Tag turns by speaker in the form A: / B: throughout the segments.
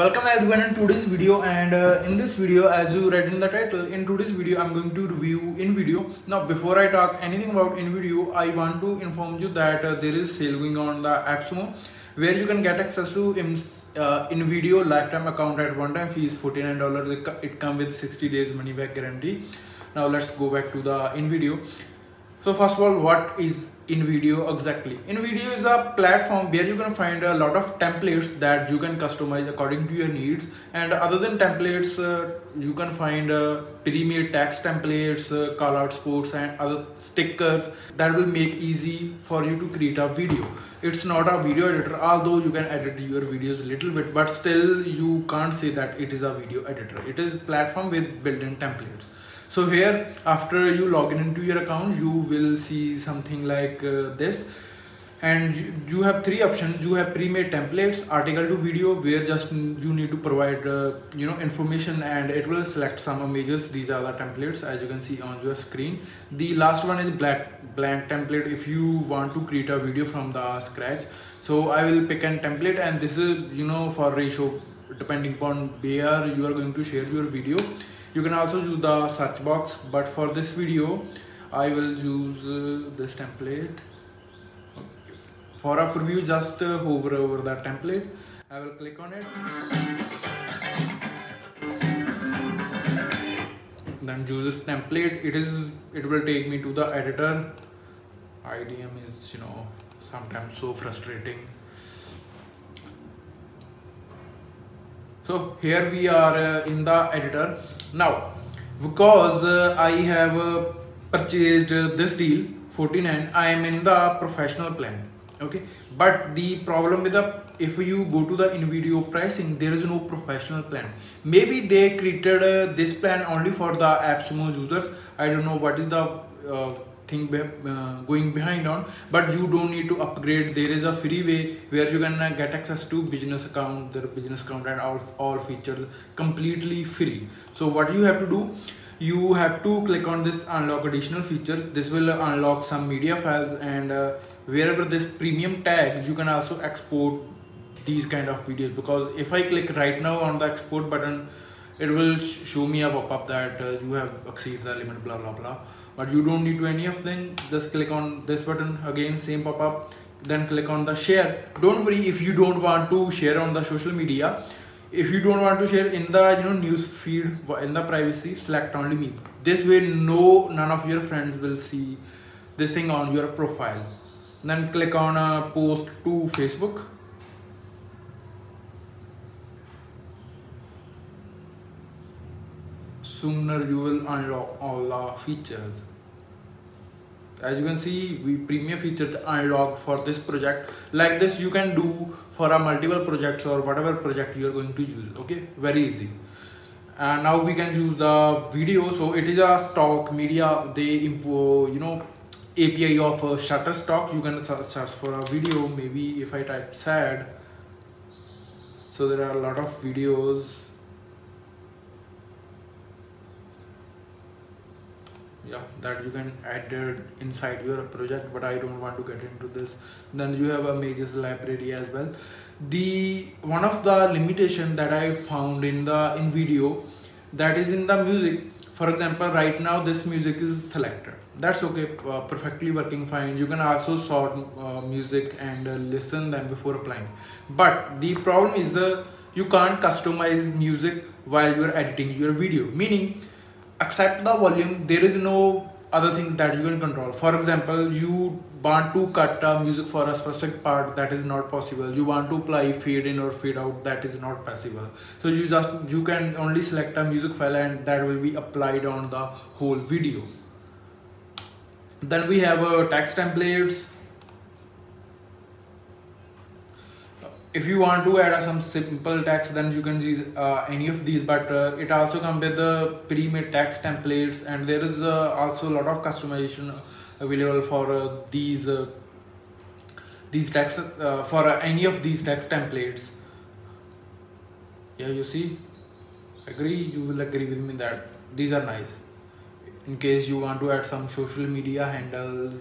A: Welcome everyone in today's video, and in this video, as you read in the title, in today's video I'm going to review InVideo. Now before I talk anything about InVideo, I want to inform you that there is sale going on the AppSumo, where you can get access to InVideo lifetime account at one time fee is $49. It comes with 60 days money back guarantee. Now let's go back to the InVideo. So first of all, what is InVideo exactly? InVideo is a platform where you can find a lot of templates that you can customize according to your needs. And other than templates, you can find pre-made text templates, call out sports and other stickers that will make easy for you to create a video. It's not a video editor, although you can edit your videos a little bit, but still you can't say that it is a video editor. It is a platform with built-in templates. So here, after you log in into your account, you will see something like this, and you have three options. You have pre-made templates, article to video, where just you need to provide information and it will select some images. These are the templates as you can see on your screen. The last one is blank template if you want to create a video from the scratch. So I will pick a template, and this is for ratio depending upon where you are going to share your video. You can also use the search box, but for this video I will use this template. For a preview, just hover over the template. I will click on it, then choose this template. It will take me to the editor. IDM is sometimes so frustrating. So here we are in the editor. Now because I have purchased this deal 49, I am in the professional plan. Okay, but the problem with if you go to the InVideo pricing, there is no professional plan. Maybe they created this plan only for the AppSumo users. I don't know what is the thing going behind on, but you don't need to upgrade. There is a free way where you can get access to business account, and all features completely free. So what you have to do, you have to click on this unlock additional features. This will unlock some media files, and wherever this premium tag, you can also export these kind of videos. Because if I click right now on the export button, it will show me a pop-up that you have exceeded the limit, blah blah blah. But you don't need to any of them. Just click on this button again, same pop-up, then click on the share. Don't worry if you don't want to share on the social media. If you don't want to share in the news feed in the privacy, select only me. This way none of your friends will see this thing on your profile. Then click on post to Facebook. Sooner you will unlock all the features. As you can see, we premium features unlocked for this project. Like this you can do for a multiple projects or whatever project you are going to use. Okay, very easy. And now we can use the video. So it is a stock media. They import API of Shutterstock. You can search for a video. Maybe if I type sad, so there are a lot of videos. Yeah, that you can add inside your project, but I don't want to get into this. Then you have images library as well. One of the limitation that I found in InVideo, that is in the music. For example, right now this music is selected. That's okay, perfectly working fine. You can also sort music and listen them before applying. But the problem is you can't customize music while you're editing your video. Meaning, except the volume, there is no other thing that you can control. For example, you want to cut music for a specific part, that is not possible. You want to apply fade in or fade out, that is not possible. So you can only select a music file, and that will be applied on the whole video. Then we have text templates. If you want to add some simple text, then you can use any of these, but it also comes with the pre-made text templates, and there is also a lot of customization available for these text for any of these text templates. Yeah, you see, you will agree with me that these are nice. In case you want to add some social media handle,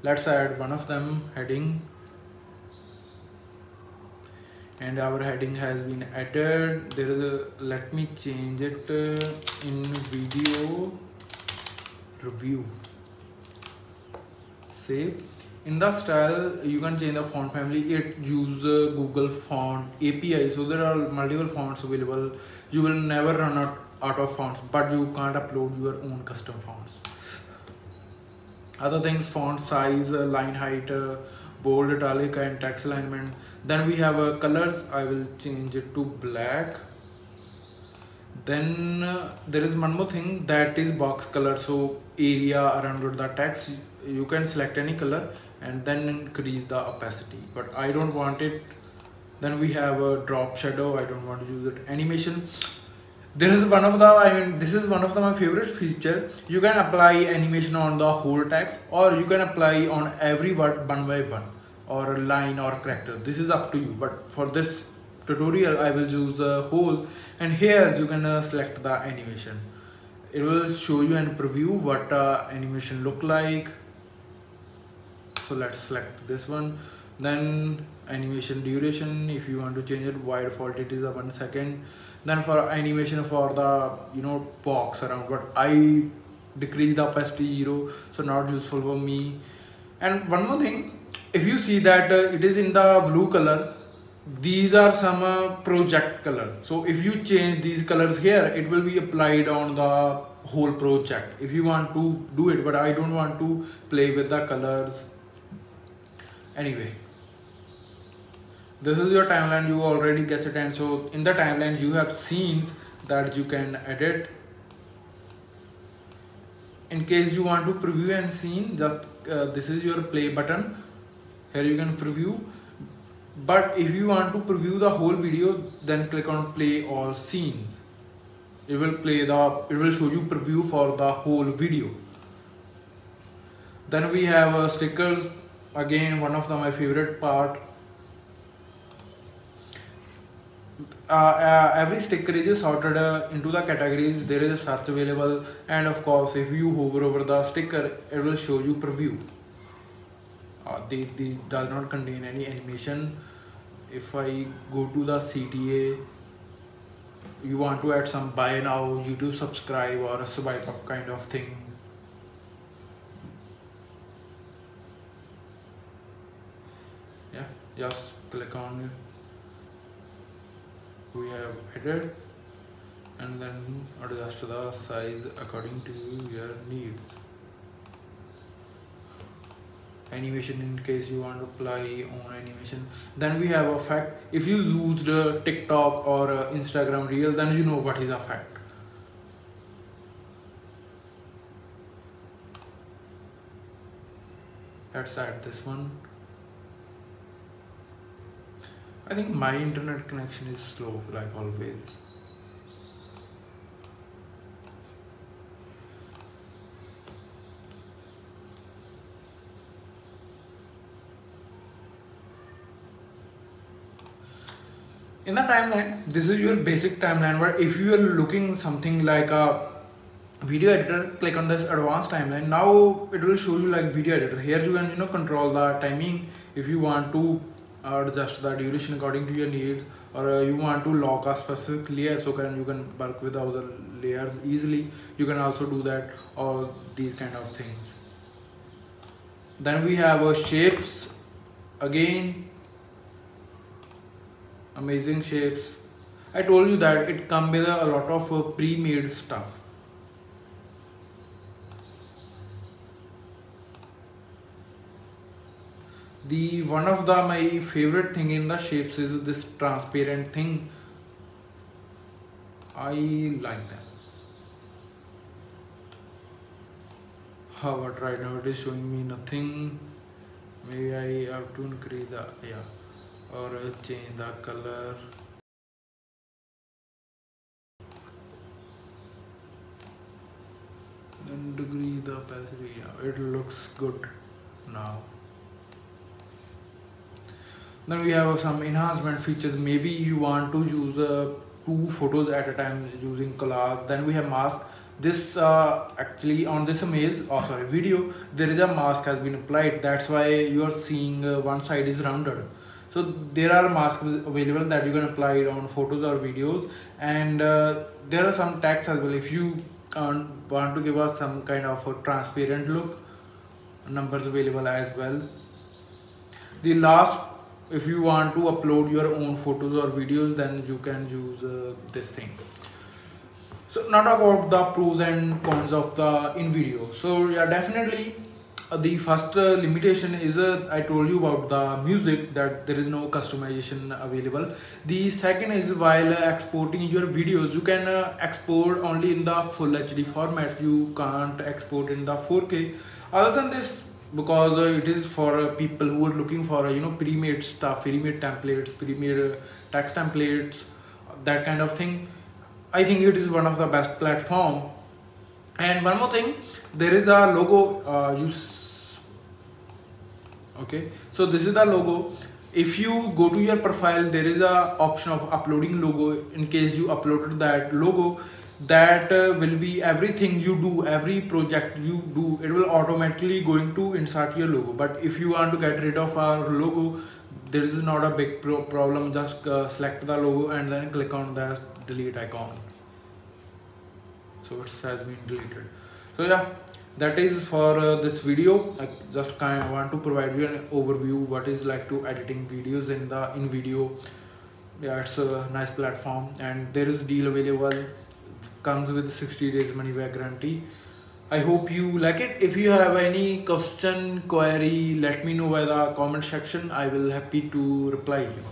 A: let's add one of them, heading. and our heading has been added. There is a, let me change it in video review. Save. In the style you can change the font family. It use Google font API, so there are multiple fonts available. You will never run out of fonts, but you can't upload your own custom fonts. Other things: font size, line height, bold, italic and text alignment. Then we have colors. I will change it to black. Then there is one more thing, that is box color. So area around the text, you can select any color and then increase the opacity, but I don't want it. Then we have a drop shadow. I don't want to use it. Animation. This is one of the, this is one of my favorite feature. You can apply animation on the whole text, or you can apply on every word one by one, or line or character. This is up to you, but for this tutorial I will use a whole, and here you can select the animation. It will show you and preview what animation look like. So let's select this one. Then animation duration, if you want to change it, by default it is a 1 second. Then for animation for the box around, but I decrease the opacity 0, so not useful for me. And one more thing, if you see that it is in the blue color, these are some project color. So if you change these colors here, it will be applied on the whole project if you want to do it, but I don't want to play with the colors. Anyway, this is your timeline. You already guessed it, and so in the timeline you have scenes that you can edit. In case you want to preview and scene, just this is your play button. Here you can preview, but if you want to preview the whole video, then click on play all scenes. It will show you preview for the whole video. Then we have stickers. Again, one of my favorite part. Every sticker is sorted into the categories. There is a search available, and of course if you hover over the sticker, it will show you preview. These does not contain any animation. If I go to the CTA, you want to add some buy now, YouTube subscribe, or a swipe up kind of thing. Yeah, just click on it. We have added, and then adjust the size according to your needs. Animation, in case you want to apply on animation. Then we have effect. If you used TikTok or Instagram Reel, then you know what is effect. Let's add this one. I think my internet connection is slow, like always. In the timeline, this is your basic timeline, but if you are looking something like a video editor, click on this advanced timeline. Now it will show you like video editor. Here you can control the timing if you want to adjust the duration according to your needs, or you want to lock a specific layer, so you can work with other layers easily. You can also do that, or these kind of things. Then we have shapes. Again, amazing shapes. I told you that it comes with a lot of pre-made stuff. One of my favorite thing in the shapes is this transparent thing. I like that. But right now it is showing me nothing. Maybe I have to increase the or change the color. Then degree the opacity. It looks good now. Then we have some enhancement features. Maybe you want to use 2 photos at a time using collage. Then we have mask. This actually on this video, there is a mask has been applied. That's why you are seeing one side is rounded. So there are masks available that you can apply it on photos or videos, and there are some tags as well. If you want to give us some kind of a transparent look, numbers available as well. The last, if you want to upload your own photos or videos, then you can use this thing. So now talk about the pros and cons of the InVideo. So yeah, definitely the first limitation is I told you about the music, that there is no customization available. The second is, while exporting your videos, you can export only in the full HD format. You can't export in the 4K. Other than this, because it is for people who are looking for pre-made stuff, pre-made templates, pre-made text templates, that kind of thing, I think it is one of the best platform. And one more thing, there is a logo okay, so this is the logo. If you go to your profile, there is a option of uploading logo. In case you uploaded that logo, that will be everything you do, every project you do, it will automatically going to insert your logo. But if you want to get rid of our logo, there is not a big problem. Just select the logo and then click on the delete icon, so it has been deleted. So yeah, that is for this video. I just kind of want to provide you an overview what is like to editing videos in the InVideo. Yeah, it's a nice platform, and there is deal available, comes with 60 days money back guarantee. I hope you like it. If you have any question, query, let me know by the comment section. I will happy to reply you.